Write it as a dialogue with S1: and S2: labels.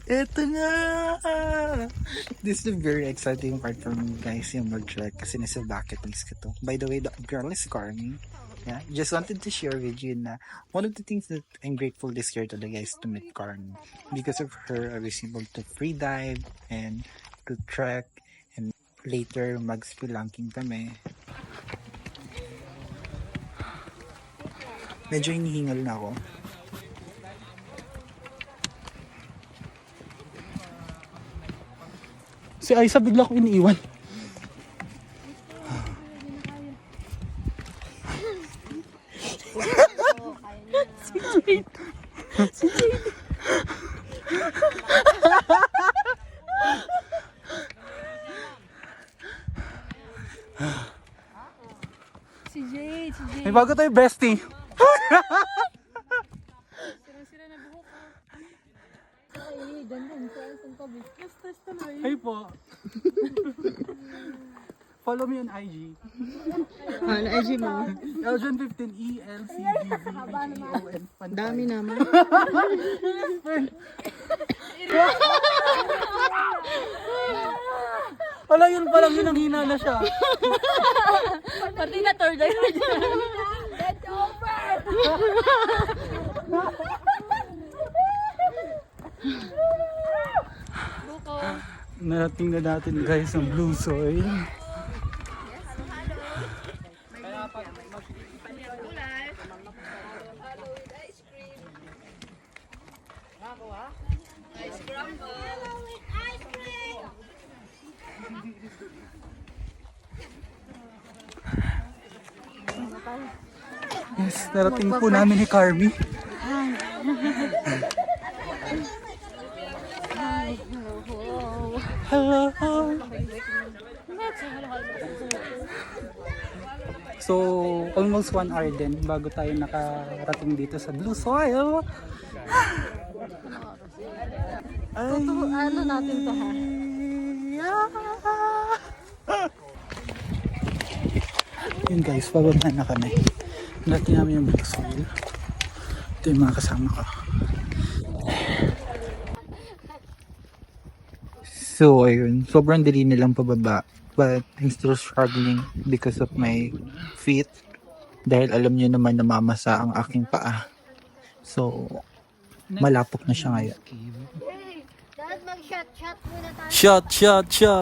S1: Eto na! This is a very exciting part for me, guys, yung mag-trek kasi nasa bucket list ko to. By the way, the girl is Carmi. Yeah, just wanted to share with you na one of the things that I'm grateful this year talaga is to meet Carmi. Because of her, I was able to free dive and to trek and later mag-spelunking kami. Medyo hinihingal na ako. Si Aiza bigla ko iniiwan.
S2: Si Jade.
S1: May bago tayo, bestie.
S2: Sira-sira na buhok ko. Ay, ganda. Saan ka, bis? Stress tuloy.
S1: Hey po. Follow me on IG.
S2: Ano, IG mo?
S1: Eljan15 ELCDVHEON.
S2: Dami naman.
S1: Wala, yun palang hinang-hina na siya.
S2: Pati na tour guide. Let's over! Buko.
S1: Narating na natin, guys, ang blue soil. Yes, narating po namin ni Carmi. Hello. So, almost 1 hour din bago tayo nakarating dito sa blue soil.
S2: Ano natin to, ha?
S1: Yun, guys, pababa na kami. Narating namin yung blue soil. Ito yung mga kasama ko. So, ayun. Sobrang dali nilang pababa. But I'm still struggling because of my feet. Dahil alam niyo naman na mamasa ang aking paa. So, malapok na siya ngayon.
S3: Hey, dad, mag-shot muna tayo.
S1: Shot!